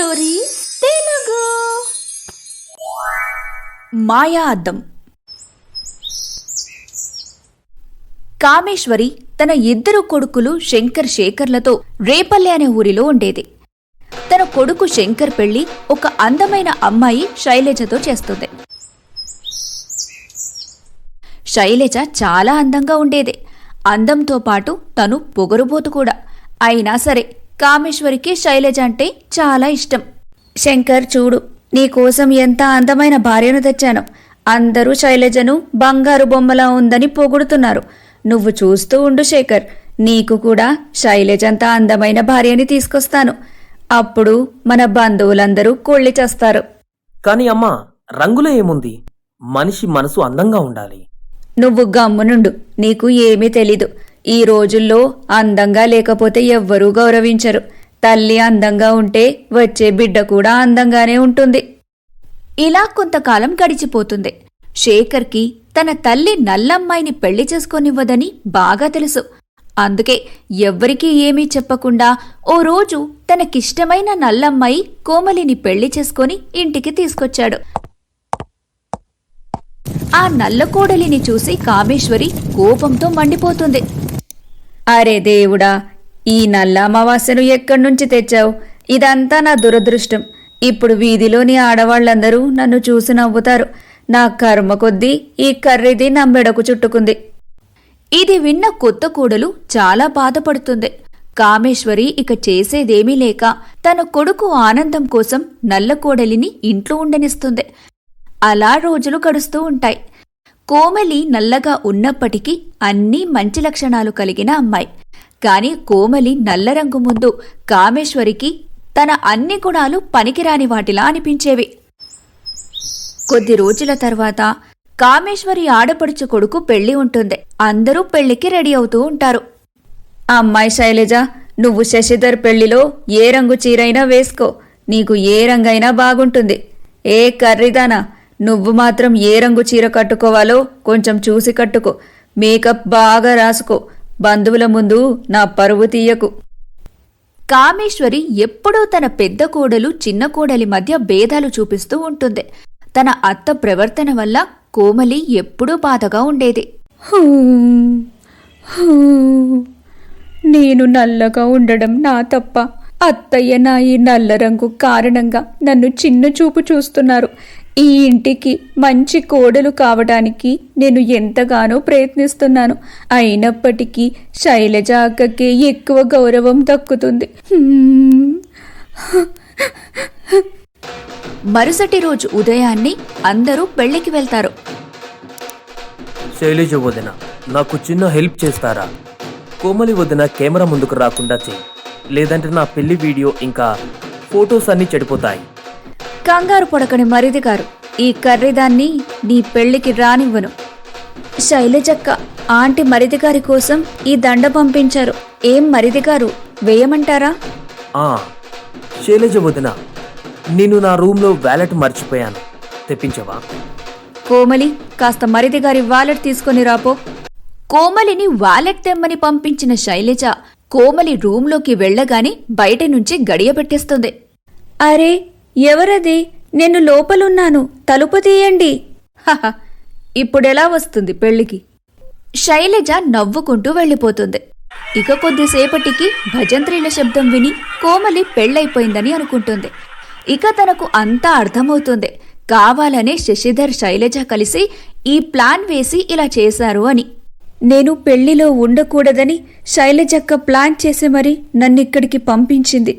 Stories Telugu. మాయా అద్దం. కామేశ్వరి తన ఇద్దరు కొడుకులు శంకర్ శేఖర్లతో రేపల్లె అనే ఊరిలో ఉండేది. తన కొడుకు శంకర్ పెళ్లి ఒక అందమైన అమ్మాయి శైలజతో చేస్తుంది. శైలజ చాలా అందంగా ఉండేది. అందంతో పాటు తను పొగరుబోతు కూడా. అయినా సరే కామేశ్వరికి శైలజ అంటే చాలా ఇష్టం. శంకర్, చూడు, నీకోసం ఎంత అందమైన భార్యను తెచ్చాను. అందరూ శైలజను బంగారు బొమ్మలా ఉందని పొగుడుతున్నారు. నువ్వు చూస్తూ ఉండు శేఖర్, నీకు కూడా శైలజంత అందమైన భార్యని తీసుకొస్తాను. అప్పుడు మన బంధువులందరూ కొళ్ళి చేస్తారు. కాని అమ్మా, రంగులో ఏముంది? మనిషి మనసు అందంగా ఉండాలి. నువ్వు గమ్మునుండు, నీకు ఏమీ తెలీదు. ఈ రోజుల్లో అందంగా లేకపోతే ఎవ్వరూ గౌరవించరు. తల్లి అందంగా ఉంటే వచ్చే బిడ్డ కూడా అందంగానే ఉంటుంది. ఇలా కొంతకాలం గడిచిపోతుంది. శేఖర్కి తన తల్లి నల్లమ్మాయిని పెళ్లి చేసుకొనివ్వదని బాగా తెలుసు. అందుకే ఎవ్వరికీ ఏమీ చెప్పకుండా ఓ రోజు తనకిష్టమైన నల్లమ్మాయి కోమలిని పెళ్లి చేసుకొని ఇంటికి తీసుకొచ్చాడు. ఆ నల్లకోడలిని చూసి కామేశ్వరి కోపంతో మండిపోతుంది. అరే దేవుడా, ఈ నల్ల అమావాస్యను ఎక్కడ్నుంచి తెచ్చావు? ఇదంతా నా దురదృష్టం. ఇప్పుడు వీధిలోని ఆడవాళ్లందరూ నన్ను చూసి నవ్వుతారు. నా కర్మ కొద్దీ ఈ కర్రీది నా మెడకు చుట్టుకుంది. ఇది విన్న కొత్త కోడలు చాలా బాధపడుతుంది. కామేశ్వరి ఇక చేసేదేమీ లేక తన కొడుకు ఆనందం కోసం నల్ల కోడలిని ఇంట్లో ఉండనిస్తుంది. అలా రోజులు గడుస్తూ ఉంటాయి. కోమలి నల్లగా ఉన్నప్పటికీ అన్నీ మంచి లక్షణాలు కలిగిన అమ్మాయి. కాని కోమలి నల్ల రంగు ముందు కామేశ్వరికి తన అన్ని గుణాలు పనికిరాని వాటిలా అనిపించేవి. కొద్ది రోజుల తర్వాత కామేశ్వరి ఆడపడుచు కొడుకు పెళ్లి ఉంటుంది. అందరూ పెళ్లికి రెడీ అవుతూ ఉంటారు. అమ్మాయి శైలజ, నువ్వు శశిధర్ పెళ్లిలో ఏ రంగు చీరైనా వేసుకో, నీకు ఏ రంగైనా బాగుంటుంది. ఏ కర్రీదానా, నువ్వు మాత్రం ఏ రంగు చీర కట్టుకోవాలో కొంచెం చూసి కట్టుకో. మేకప్ బాగా రాసుకో. బంధువుల ముందు నా పరువు తీయకు. కామేశ్వరి ఎప్పుడూ తన పెద్ద కోడలు చిన్న కోడలి మధ్య భేదాలు చూపిస్తూ ఉంటుంది. తన అత్త ప్రవర్తన వల్ల కోమలి ఎప్పుడూ బాధగా ఉండేది. నేను నల్లగా ఉండడం నా తప్ప. అత్తయ్య నా ఈ నల్ల రంగు కారణంగా నన్ను చిన్న చూపు చూస్తున్నారు. ఈ ఇంటికి మంచి కోడలు కావడానికి నేను ఎంతగానో ప్రయత్నిస్తున్నాను. అయినప్పటికీ శైలజ అక్కకే ఎక్కువ గౌరవం దక్కుతుంది. మరుసటి రోజు ఉదయాన్నే అందరూ పెళ్లికి వెళ్తారు. శైలజ వదిన, నాకు చిన్న హెల్ప్ చేస్తారా? కోమలి వదిన కెమెరా ముందుకు రాకుండా చెయ్యి, లేదంటే నా పెళ్లి వీడియో ఇంకా ఫొటోస్ అన్నీ చెడిపోతాయి. కంగారు పడకని మరిది గారు, ఈ కర్రీదాన్ని నీ పెళ్లికి రానివ్వను. శైలజక్క, ఆంటీ మరిది గారి కోసం ఈ దండ పంపించారు. ఏం మరిది గారు, వేయమంటారా? శైలజ వదిన, నేను నా రూమ్లో వ్యాలెట్ మర్చిపోయాను, తెప్పించవా? కోమలి, కాస్త మరిది గారి వాలెట్ తీసుకొని రాపో. కోమలిని వాలెట్ తెమ్మని పంపించిన శైలజ కోమలి రూంలోకి వెళ్లగానే బయట నుంచి గడియ పెట్టేస్తుంది. అరే, ఎవరది? నేను లోపలున్నాను, తలుపు తీయండి. హహ, ఇప్పుడెలా వస్తుంది పెళ్లికి? శైలజ నవ్వుకుంటూ వెళ్లిపోతుంది. ఇక కొద్దిసేపటికి భజంత్రీల శబ్దం విని కోమలి పెళ్లైపోయిందని అనుకుంటుంది. ఇక తనకు అంతా అర్థమవుతుంది. కావాలనే శశిధర్ శైలజ కలిసి ఈ ప్లాన్ వేసి ఇలా చేశారు అని. నేను పెళ్లిలో ఉండకూడదని శైలజక్క ప్లాన్ చేసి మరీ నన్నిక్కడికి పంపించింది.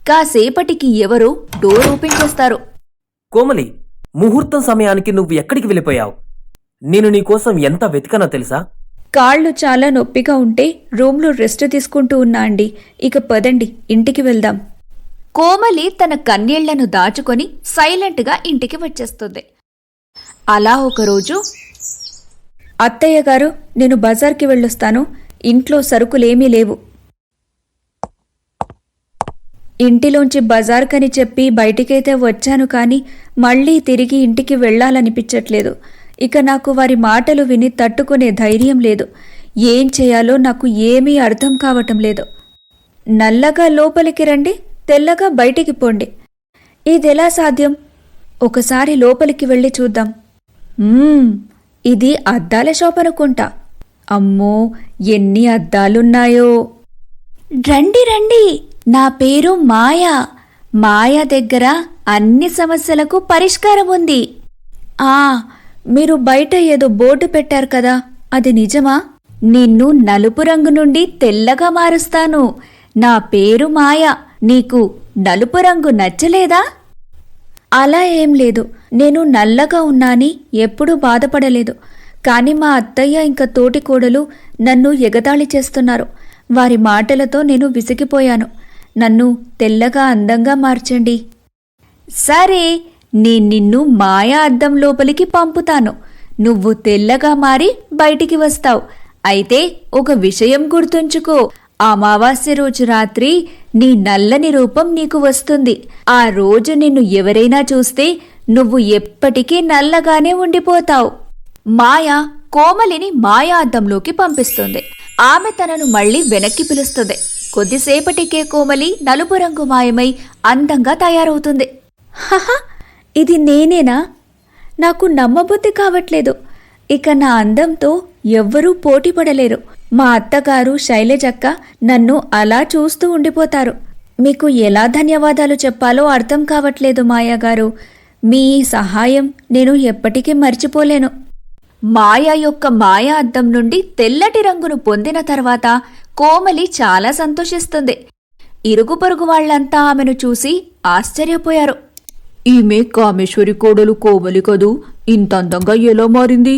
కాసేపటికి ఎవరో డోర్ ఓపెన్ చేస్తారు. కోమలి, ముహూర్తం సమయానికి నువ్వు ఎక్కడికి వెళ్ళిపోయావు? నేను నీకోసం ఎంత వెతికనో తెలుసా? కాళ్ళు చాలా నొప్పిగా ఉంటే రూమ్లో రెస్ట్ తీసుకుంటూ ఉన్నా అండి. ఇక పదండి, ఇంటికి వెళ్దాం. కోమలి తన కన్నీళ్లను దాచుకొని సైలెంట్గా ఇంటికి వచ్చేస్తుంది. అలా ఒకరోజు, అత్తయ్య గారు, నేను బజార్కి వెళ్ళొస్తాను. ఇంట్లో సరుకులేమీ లేవు. ఇంటిలోంచి బజార్కని చెప్పి బయటికైతే వచ్చాను, కానీ మళ్ళీ తిరిగి ఇంటికి వెళ్లాలనిపించట్లేదు. ఇక నాకు వారి మాటలు విని తట్టుకునే ధైర్యం లేదు. ఏం చేయాలో నాకు ఏమీ అర్థం కావటం లేదు. నల్లగా లోపలికి రండి, తెల్లగా బయటికి పోండి. ఇదెలా సాధ్యం? ఒకసారి లోపలికి వెళ్ళి చూద్దాం. ఇది అద్దాల షాప్ అనుకుంటా. అమ్మో, ఎన్ని అద్దాలున్నాయో! రండి రండి, నా పేరు మాయా. మాయా దగ్గర అన్ని సమస్యలకు పరిష్కారం ఉంది. మీరు బయట ఏదో బోర్డు పెట్టారు కదా, అది నిజమా? నిన్ను నలుపు రంగు నుండి తెల్లగా మారుస్తాను. నా పేరు మాయా. నీకు నలుపు రంగు నచ్చలేదా? అలా ఏం లేదు. నేను నల్లగా ఉన్నాని ఎప్పుడూ బాధపడలేదు. కాని మా అత్తయ్య ఇంకా తోటి కోడలు నన్ను ఎగతాళి చేస్తున్నారు. వారి మాటలతో నేను విసిగిపోయాను. నన్ను తెల్లగా అందంగా మార్చండి. సరే, నిన్ను మాయా అద్దం లోపలికి పంపుతాను. నువ్వు తెల్లగా మారి బయటికి వస్తావు. అయితే ఒక విషయం గుర్తుంచుకో, అమావాస్య రోజు రాత్రి నీ నల్లని రూపం నీకు వస్తుంది. ఆ రోజు నిన్ను ఎవరైనా చూస్తే నువ్వు ఎప్పటికీ నల్లగానే ఉండిపోతావు. మాయ కోమలిని మాయా అద్దంలోకి పంపిస్తుంది. ఆమె తనను మళ్లీ వెనక్కి పిలుస్తుంది. కొద్దిసేపటికే కోమలి నలుపు రంగు మాయమై అందంగా తయారవుతుంది. హహ, ఇది నేనేనా? నాకు నమ్మబుద్ధి కావట్లేదు. ఇక నా అందంతో ఎవ్వరూ పోటీపడలేరు. మా అత్తగారు శైలజక్క నన్ను అలా చూస్తూ ఉండిపోతారు. మీకు ఎలా ధన్యవాదాలు చెప్పాలో అర్థం కావట్లేదు మాయాగారు. మీ సహాయం నేను ఎప్పటికీ మర్చిపోలేను. మాయా యొక్క మాయా అద్దం నుండి తెల్లటి రంగును పొందిన తర్వాత కోమలి చాలా సంతోషిస్తుంది. ఇరుగు పొరుగు వాళ్లంతా ఆమెను చూసి ఆశ్చర్యపోయారు. ఈమె కామేశ్వరి కోడలు కోమలి కదూ, ఇంత అందంగా ఎలా మారింది?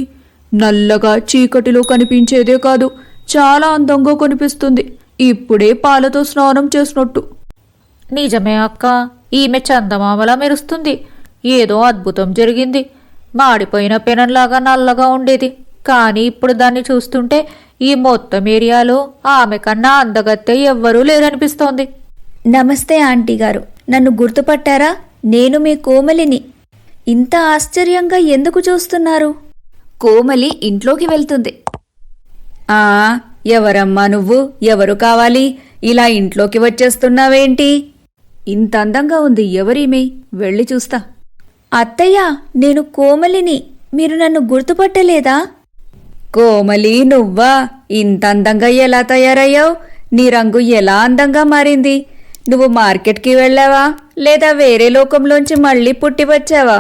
నల్లగా చీకటిలో కనిపించేదే కాదు, చాలా అందంగా కనిపిస్తుంది. ఇప్పుడే పాలతో స్నానం చేసినట్టు. నిజమే అక్క, ఈమె చందమామలా మెరుస్తుంది. ఏదో అద్భుతం జరిగింది. మాడిపోయిన పెనంలాగా నల్లగా ఉండేది, కానీ ఇప్పుడు దాన్ని చూస్తుంటే ఈ మొత్తం ఏరియాలో ఆమె కన్నా అందగత్తె ఎవ్వరూ లేరనిపిస్తోంది. నమస్తే ఆంటీ గారు, నన్ను గుర్తుపట్టారా? నేను మీ కోమలిని. ఇంత ఆశ్చర్యంగా ఎందుకు చూస్తున్నారు? కోమలి ఇంట్లోకి వెళ్తుంది. ఎవరమ్మా నువ్వు? ఎవరు కావాలి? ఇలా ఇంట్లోకి వచ్చేస్తున్నావేంటి? ఇంత అందంగా ఉంది, ఎవరీమే? వెళ్ళి చూస్తా. అత్తయ్య, నేను కోమలిని. మీరు నన్ను గుర్తుపట్టలేదా? కోమలి నువ్వా? ఇంత అందంగా ఎలా తయారయ్యావు? నీ రంగు ఎలా అందంగా మారింది? నువ్వు మార్కెట్కి వెళ్ళావా, లేదా వేరే లోకంలోంచి మళ్ళీ పుట్టి వచ్చావా?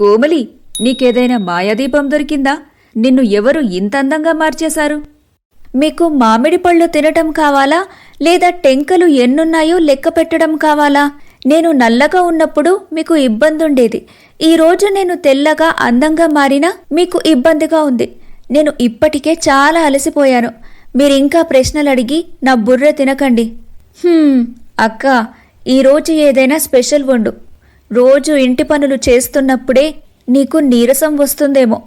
కోమలి, నీకేదైనా మాయాదీపం దొరికిందా? నిన్ను ఎవరు ఇంత అందంగా మార్చేశారు? మీకు మామిడి పళ్ళు తినటం కావాలా, లేదా టెంకలు ఎన్నున్నాయో లెక్క పెట్టడం కావాలా? నేను నల్లగా ఉన్నప్పుడు మీకు ఇబ్బందుండేది. ఈరోజు నేను తెల్లగా అందంగా మారినా మీకు ఇబ్బందిగా ఉంది. నేను ఇప్పటికే చాలా అలసిపోయాను. మీరింకా ప్రశ్నలు అడిగి నా బుర్ర తినకండి. అక్క, ఈరోజు ఏదైనా స్పెషల్ వండు. రోజు ఇంటి పనులు చేస్తున్నప్పుడే నీకు నీరసం వస్తుందేమో.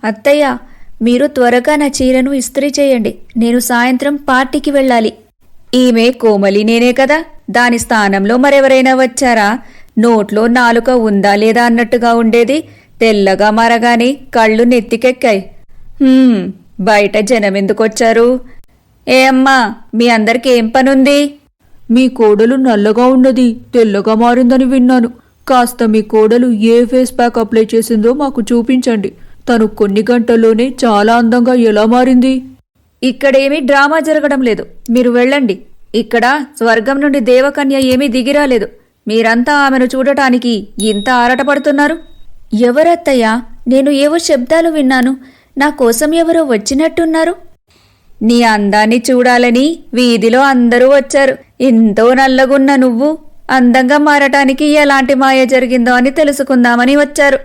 అత్తయ్య, మీరు త్వరగా నా చీరను ఇస్త్రీ చేయండి. నేను సాయంత్రం పార్టీకి వెళ్ళాలి. ఈమె కోమలి నేనే కదా, దాని స్థానంలో మరెవరైనా వచ్చారా? నోట్లో నాలుక ఉందా లేదా అన్నట్టుగా ఉండేది. తెల్లగా మారగానే కళ్ళు నెత్తికెక్కాయి. బయట జనమెందుకొచ్చారు? ఏ అమ్మా, మీ అందరికి ఏం పనుంది? మీ కోడలు నల్లగా ఉన్నది తెల్లగా మారిందని విన్నాను. కాస్త మీ కోడలు ఏ ఫేస్ ప్యాక్ అప్లై చేసిందో మాకు చూపించండి. తను కొన్ని గంటల్లోనే చాలా అందంగా ఎలా మారింది? ఇక్కడేమీ డ్రామా జరగడం లేదు. మీరు వెళ్ళండి. ఇక్కడ స్వర్గం నుండి దేవకన్య ఏమీ దిగిరాలేదు. మీరంతా ఆమెను చూడటానికి ఇంత ఆరాటపడుతున్నారు. ఎవరత్తయ్యా? నేను ఏవో శబ్దాలు విన్నాను. నా కోసం ఎవరో వచ్చినట్టున్నారు. నీ అందాన్ని చూడాలని వీధిలో అందరూ వచ్చారు. ఎంతో నల్లగున్న నువ్వు అందంగా మారటానికి ఎలాంటి మాయ జరిగిందో అని తెలుసుకుందామని వచ్చారు.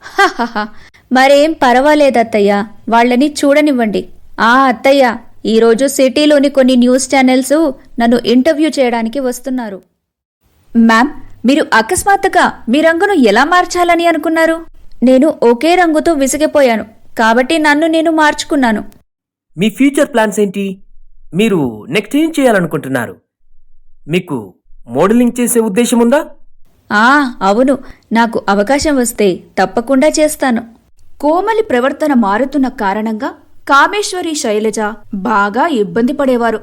హహహ, మరేం పర్వాలేదత్తయ్యా, వాళ్ళని చూడనివ్వండి. అత్తయ్య, ఈరోజు సిటీలోని కొన్ని న్యూస్ ఛానల్స్ నన్ను ఇంటర్వ్యూ చేయడానికి వస్తున్నారు. మ్యామ్, మీరు అకస్మాత్తుగా మీ రంగును ఎలా మార్చాలని అనుకున్నారు? నేను ఒకే రంగుతో విసిగిపోయాను, కాబట్టి నన్ను నేను మార్చుకున్నాను. మీ ఫ్యూచర్ ప్లాన్స్ ఏంటి? మీరు నెక్స్ట్ ఏం చేయాలనుకుంటున్నారు? మీకు మోడలింగ్ చేసే ఉద్దేశం ఉందా? అవును, నాకు అవకాశం వస్తే తప్పకుండా చేస్తాను. కోమలి ప్రవర్తన మారుతున్న కారణంగా కామేశ్వరి, శైలజ బాగా ఇబ్బంది పడేవారు.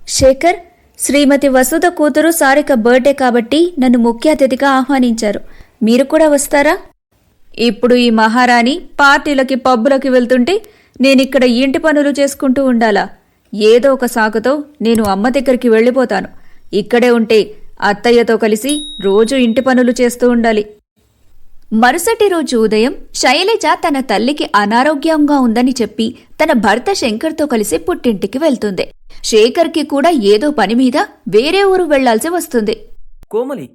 శేఖర్, శ్రీమతి వసుధ కూతురు సారిక బర్త్డే కాబట్టి నన్ను ముఖ్య అతిథిగా ఆహ్వానించారు. మీరు కూడా వస్తారా? ఇప్పుడు ఈ మహారాణి పార్టీలకి పబ్బులకి వెళ్తుంటే నేనిక్కడ ఇంటి పనులు చేసుకుంటూ ఉండాలా? ఏదో ఒక సాకుతో నేను అమ్మ దగ్గరికి వెళ్ళిపోతాను. ఇక్కడే ఉంటే అత్తయ్యతో కలిసి రోజు ఇంటి పనులు చేస్తూ ఉండాలి. మరుసటి రోజు ఉదయం శైలజ తన తల్లికి అనారోగ్యంగా ఉందని చెప్పి తన భర్త శంకర్తో కలిసి పుట్టింటికి వెళ్తుంది. శేఖర్కి కూడా ఏదో పని మీద వేరే ఊరు వెళ్లాల్సి వస్తుంది. కోమలి,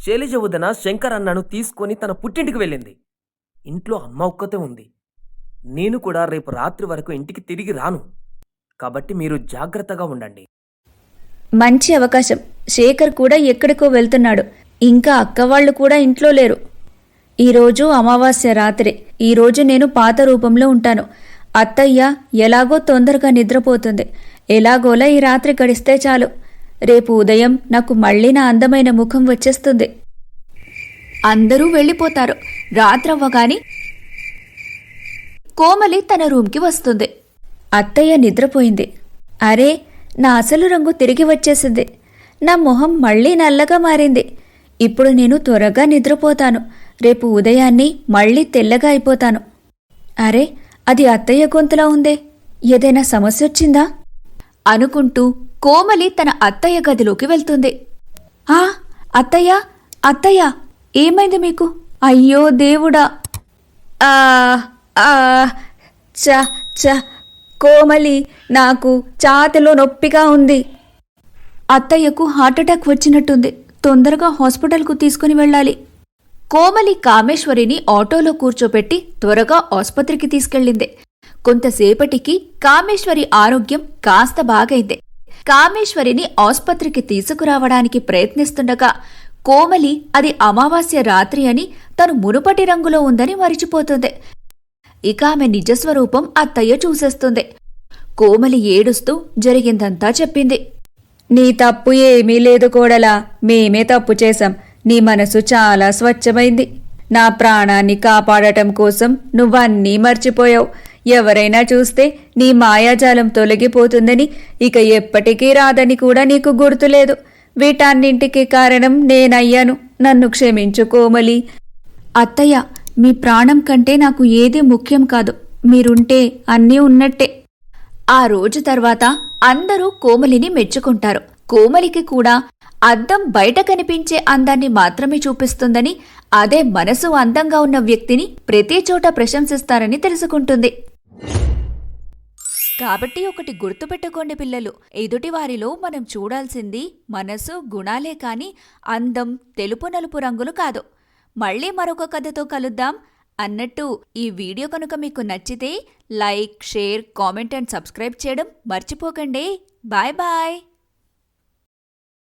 శైలజ వదిన శంకర్ అన్నను తీసుకొని తన పుట్టింటికి వెళ్ళింది. ఇంట్లో అమ్మ ఒక్కతే ఉంది. నేను కూడా రేపు రాత్రి వరకు ఇంటికి తిరిగి రాను. కాబట్టి మీరు జాగ్రత్తగా ఉండండి. మంచి అవకాశం. శేఖర్ కూడా ఎక్కడికో వెళ్తున్నాడు. ఇంకా అక్కవాళ్లు కూడా ఇంట్లో లేరు. ఈరోజు అమావాస్య రాత్రి. ఈరోజు నేను పాత రూపంలో ఉంటాను. అత్తయ్య ఎలాగో తొందరగా నిద్రపోతుంది. ఎలాగోలా ఈ రాత్రి గడిస్తే చాలు. రేపు ఉదయం నాకు మళ్లీ నా అందమైన ముఖం వచ్చేస్తుంది. అందరూ వెళ్ళిపోతారు. రాత్రవ్వగాని కోమలి తన రూమ్కి వస్తుంది. అత్తయ్య నిద్రపోయింది. అరే, నా అసలు రంగు తిరిగి వచ్చేసింది. నా మొహం మళ్లీ నల్లగా మారింది. ఇప్పుడు నేను త్వరగా నిద్రపోతాను. రేపు ఉదయాన్ని మళ్లీ తెల్లగా అయిపోతాను. అరే, అది అత్తయ్య గొంతులా ఉందే. ఏదైనా సమస్య వచ్చిందా అనుకుంటూ కోమలి తన అత్తయ్య గదిలోకి వెళ్తుంది. ఆ అత్తయ్య, అత్తయ్య, ఏమైంది మీకు? అయ్యో దేవుడా! ఆ ఆ చ చ కోమలి, నాకు ఛాతీలో నొప్పిగా ఉంది. అత్తయ్యకు హార్ట్అటాక్ వచ్చినట్టుంది. తొందరగా హాస్పిటల్కు తీసుకుని వెళ్ళాలి. కోమలి కామేశ్వరిని ఆటోలో కూర్చోపెట్టి త్వరగా ఆస్పత్రికి తీసుకెళ్ళింది. కొంతసేపటికి కామేశ్వరి ఆరోగ్యం కాస్త బాగైంది. కామేశ్వరిని ఆస్పత్రికి తీసుకురావడానికి ప్రయత్నిస్తుండగా కోమలి అది అమావాస్య రాత్రి అని తను మునుపటి రంగులో ఉందని మరిచిపోతుంది. ఇక ఆమె నిజస్వరూపం అత్తయ్య చూసేస్తుంది. కోమలి ఏడుస్తూ జరిగిందంతా చెప్పింది. నీ తప్పు ఏమీ లేదు కోడలా, మేమే తప్పు చేశాం. నీ మనసు చాలా స్వచ్ఛమైంది. నా ప్రాణాన్ని కాపాడటం కోసం నువ్వన్నీ మర్చిపోయావు. ఎవరైనా చూస్తే నీ మాయాజాలం తొలగిపోతుందని, ఇక ఎప్పటికీ రాదని కూడా నీకు గుర్తులేదు. వీటన్నింటికి కారణం నేనయ్యాను. నన్ను క్షమించు కోమలి. అత్తయ్య, మీ ప్రాణం కంటే నాకు ఏదీ ముఖ్యం కాదు. మీరుంటే అన్నీ ఉన్నట్టే. ఆ రోజు తర్వాత అందరూ కోమలిని మెచ్చుకుంటారు. కోమలికి కూడా అద్దం బయట కనిపించే అందాన్ని మాత్రమే చూపిస్తుందని, అదే మనసు అందంగా ఉన్న వ్యక్తిని ప్రతి చోట ప్రశంసిస్తారని తెలుసుకుంటుంది. కాబట్టి ఒకటి గుర్తుపెట్టుకోండి పిల్లలు, ఎదుటివారిలో మనం చూడాల్సింది మనసు, గుణాలే కాని అందం, తెలుపు నలుపు రంగులు కాదు. మళ్ళీ మరొక కథతో కలుద్దాం. అన్నట్టు ఈ వీడియో కనుక మీకు నచ్చితే like, share, comment and subscribe చేయడం మర్చిపోకండి. Bye bye.